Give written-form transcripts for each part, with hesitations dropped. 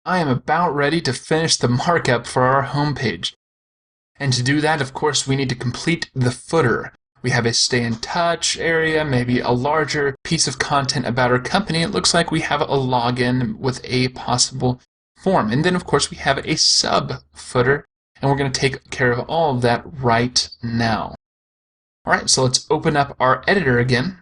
I am about ready to finish the markup for our homepage. And to do that, of course, we need to complete the footer. We have a stay in touch area, maybe a larger piece of content about our company. It looks like we have a login with a possible form. And then, of course, we have a sub footer, and we're going to take care of all of that right now. All right, so let's open up our editor again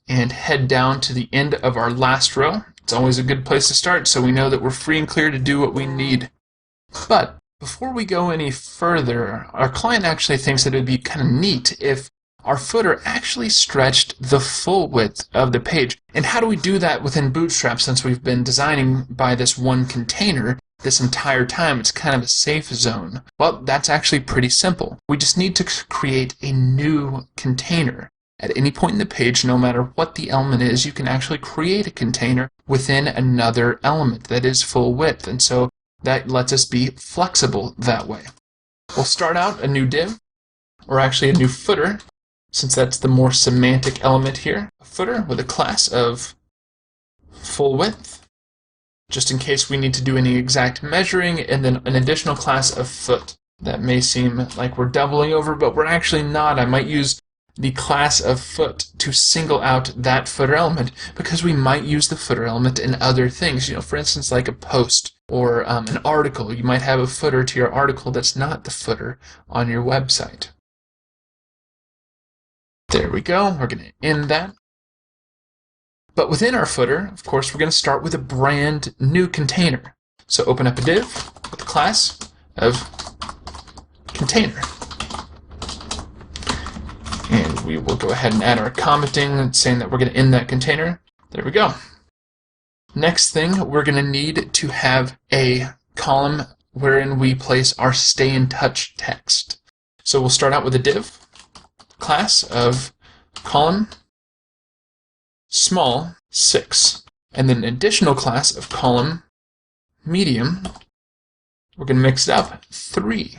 and head down to the end of our last row. It's always a good place to start so we know that we're free and clear to do what we need. But before we go any further, our client actually thinks that it would be kind of neat if our footer actually stretched the full width of the page. And how do we do that within Bootstrap since we've been designing by this one container this entire time? It's kind of a safe zone. Well, that's actually pretty simple. We just need to create a new container. At any point in the page, no matter what the element is, you can actually create a container within another element that is full width. And so that lets us be flexible that way. We'll start out a new div, or actually a new footer, since that's the more semantic element here. A footer with a class of full width, just in case we need to do any exact measuring, and then an additional class of foot. That may seem like we're doubling over, but we're actually not. I might use the class of foot to single out that footer element because we might use the footer element in other things. For instance, like a post or an article. You might have a footer to your article that's not the footer on your website. There we go. We're going to end that. But within our footer, of course, we're going to start with a brand new container. So open up a div with the class of container. And we will go ahead and add our commenting saying that we're going to end that container. There we go. Next thing, we're going to need to have a column wherein we place our stay in touch text. So we'll start out with a div class of column small 6, and then an additional class of column medium. We're going to mix it up 3.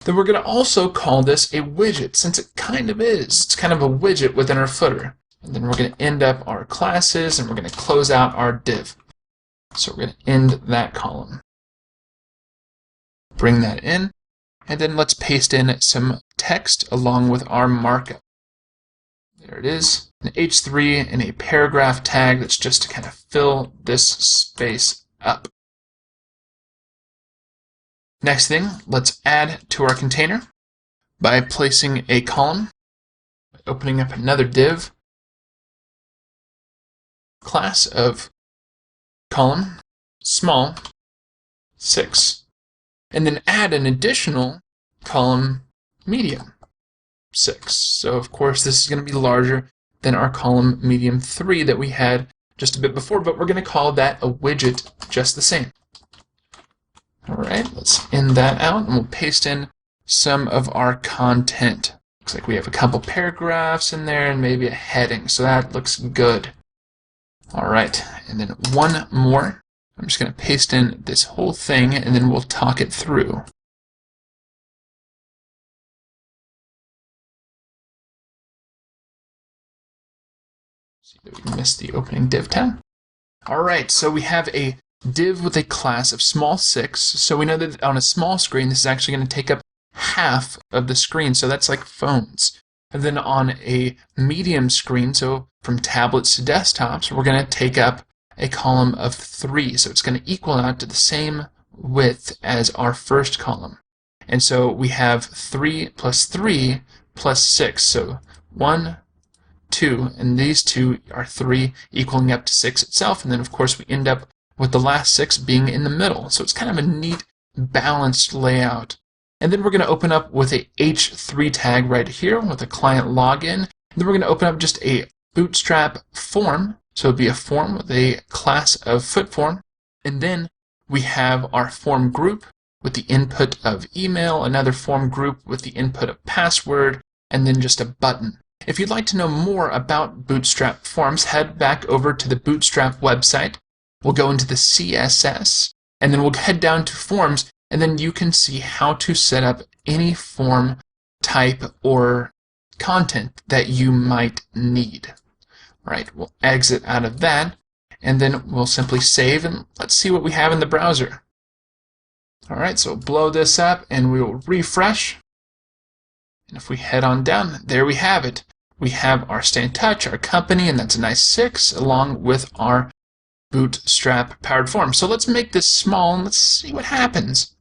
Then we're going to also call this a widget, since it kind of is. It's kind of a widget within our footer. And then we're going to end up our classes, and we're going to close out our div. So we're going to end that column. Bring that in, and then let's paste in some text along with our markup. There it is, an H3 and a paragraph tag that's just to kind of fill this space up. Next thing, let's add to our container by placing a column, opening up another div, class of column small 6, and then add an additional column medium 6. So of course this is going to be larger than our column medium 3 that we had just a bit before, but we're going to call that a widget just the same. Alright, let's end that out, and we'll paste in some of our content. Looks like we have a couple paragraphs in there and maybe a heading, so that looks good. Alright, and then one more. I'm just going to paste in this whole thing, and then we'll talk it through. See that we missed the opening div tag. Alright, so we have a div with a class of small 6, so we know that on a small screen this is actually going to take up half of the screen, so that's like phones. And then on a medium screen, so from tablets to desktops, we're going to take up a column of 3, so it's going to equal out to the same width as our first column. And so we have 3 plus 3 plus 6, so 1, 2, and these two are 3 equaling up to 6 itself, and then of course we end up with the last 6 being in the middle. So it's kind of a neat, balanced layout. And then we're going to open up with a H3 tag right here with a client login. And then we're going to open up just a Bootstrap form. So it'll be a form with a class of foot form. And then we have our form group with the input of email, another form group with the input of password, and then just a button. If you'd like to know more about Bootstrap forms, head back over to the Bootstrap website. We'll go into the CSS, and then we'll head down to forms, and then you can see how to set up any form type or content that you might need. All right, we'll exit out of that, and then we'll simply save, and let's see what we have in the browser. Alright, so we'll blow this up and we will refresh. And if we head on down, there we have it. We have our Stay in Touch, our company, and that's a nice 6, along with our Bootstrap powered form. So let's make this small and let's see what happens.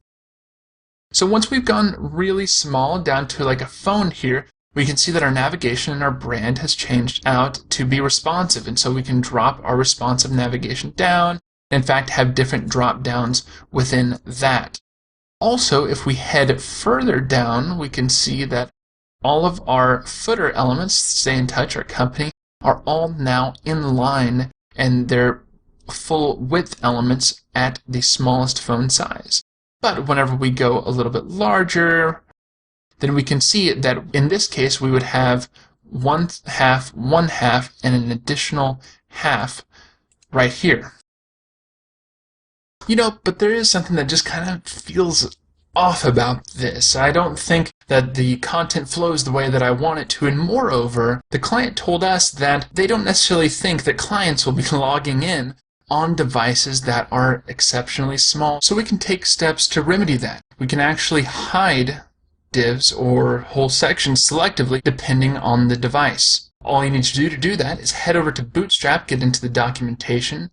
So once we've gone really small down to like a phone here, we can see that our navigation and our brand has changed out to be responsive. And so we can drop our responsive navigation down, in fact have different drop downs within that. Also, if we head further down, we can see that all of our footer elements, Stay in Touch, our company, are all now in line, and they're full width elements at the smallest phone size. But whenever we go a little bit larger, then we can see that in this case we would have 1/2, 1/2, and an additional half right here. You know, but there is something that just kind of feels off about this. I don't think that the content flows the way that I want it to, and moreover, the client told us that they don't necessarily think that clients will be logging in on devices that are exceptionally small, so we can take steps to remedy that. We can actually hide divs or whole sections selectively depending on the device. All you need to do that is head over to Bootstrap, get into the documentation.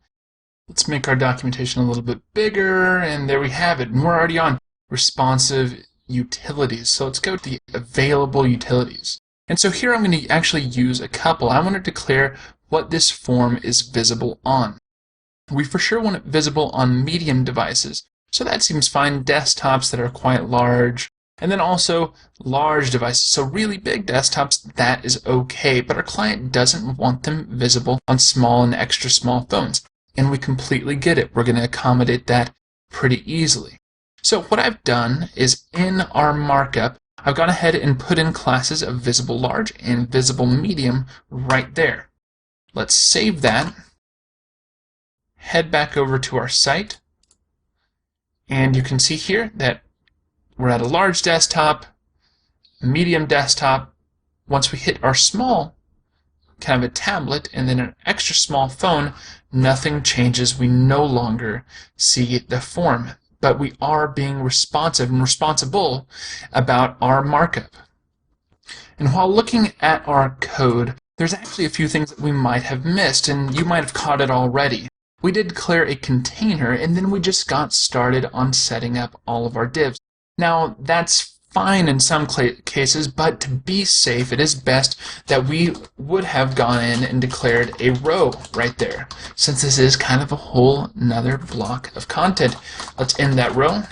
Let's make our documentation a little bit bigger, and there we have it. And we're already on responsive utilities. So let's go to the available utilities. And so here I'm going to actually use a couple. I want to declare what this form is visible on. We for sure want it visible on medium devices. So that seems fine. Desktops that are quite large. And then also large devices. So really big desktops, that is okay. But our client doesn't want them visible on small and extra small phones. And we completely get it. We're going to accommodate that pretty easily. So what I've done is in our markup, I've gone ahead and put in classes of visible large and visible medium right there. Let's save that. Head back over to our site. And you can see here that we're at a large desktop, medium desktop. Once we hit our small, kind of a tablet, and then an extra small phone, nothing changes. We no longer see the form, but we are being responsive and responsible about our markup. And while looking at our code, there's actually a few things that we might have missed, and you might have caught it already. We did declare a container, and then we just got started on setting up all of our divs. Now, that's fine in some cases, but to be safe, it is best that we would have gone in and declared a row right there, since this is kind of a whole nother block of content. Let's end that row,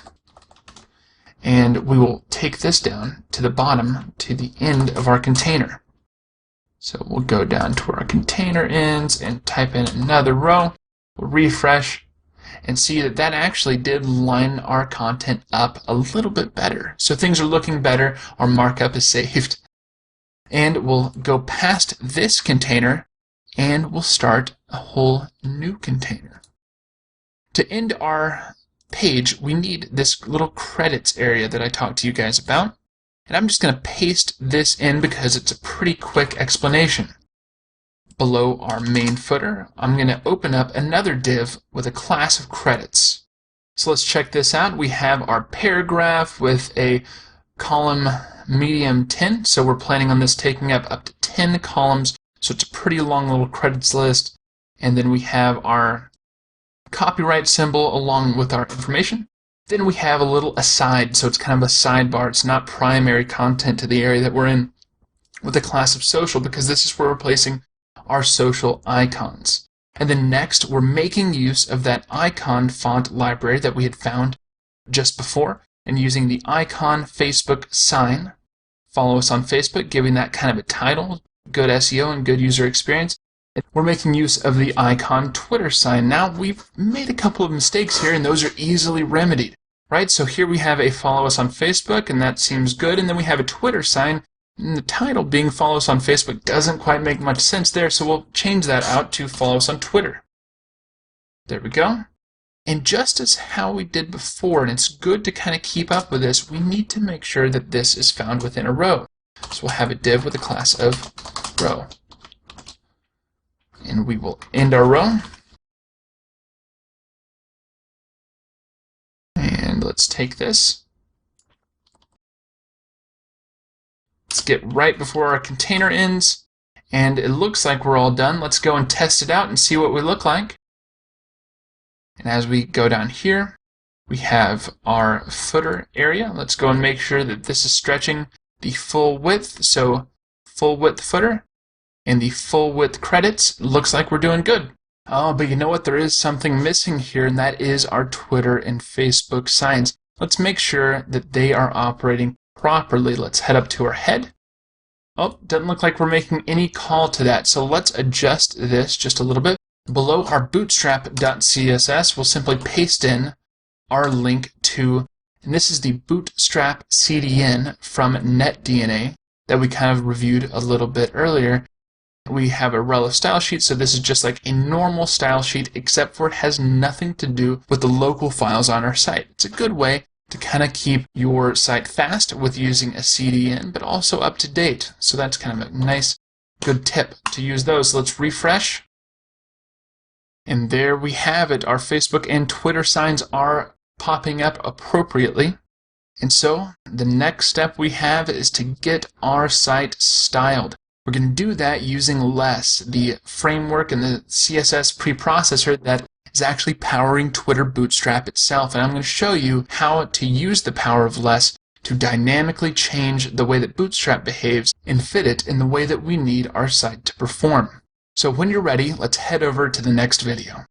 and we will take this down to the bottom, to the end of our container. So we'll go down to where our container ends and type in another row. We'll refresh and see that that actually did line our content up a little bit better. So things are looking better, our markup is saved. And we'll go past this container and we'll start a whole new container. To end our page, we need this little credits area that I talked to you guys about. And I'm just going to paste this in because it's a pretty quick explanation. Below our main footer, I'm going to open up another div with a class of credits. So let's check this out. We have our paragraph with a column medium 10. So we're planning on this taking up to 10 columns. So it's a pretty long little credits list. And then we have our copyright symbol along with our information. Then we have a little aside. So it's kind of a sidebar. It's not primary content to the area that we're in, with a class of social, because this is where we're placing our social icons. And then next, we're making use of that icon font library that we had found just before, and using the icon Facebook sign. Follow us on Facebook, giving that kind of a title, good SEO and good user experience. And we're making use of the icon Twitter sign. Now, we've made a couple of mistakes here, and those are easily remedied, right? So here we have a follow us on Facebook, and that seems good. And then we have a Twitter sign. And the title being follow us on Facebook doesn't quite make much sense there, so we'll change that out to follow us on Twitter. There we go. And just as how we did before, and it's good to kind of keep up with this, we need to make sure that this is found within a row. So we'll have a div with a class of row. And we will end our row. let's take this. Let's get right before our container ends, and it looks like we're all done. Let's go and test it out and see what we look like. And as we go down here, we have our footer area. Let's go and make sure that this is stretching the full width. So full width footer and the full width credits. Looks like we're doing good. Oh, but you know what? There is something missing here, and that is our Twitter and Facebook signs. Let's make sure that they are operating properly. Let's head up to our head. Oh, doesn't look like we're making any call to that. So let's adjust this just a little bit. Below our bootstrap.css, we'll simply paste in our link to, and this is the Bootstrap CDN from NetDNA that we kind of reviewed a little bit earlier. We have a rel of style sheet, so this is just like a normal style sheet, except for it has nothing to do with the local files on our site. It's a good way to kind of keep your site fast with using a CDN, but also up to date. So that's kind of a nice, good tip to use those. So let's refresh. And there we have it. Our Facebook and Twitter signs are popping up appropriately. And so the next step we have is to get our site styled. We're going to do that using Less, the framework and the CSS preprocessor that is actually powering Twitter Bootstrap itself. And I'm going to show you how to use the power of Less to dynamically change the way that Bootstrap behaves and fit it in the way that we need our site to perform. So when you're ready, let's head over to the next video.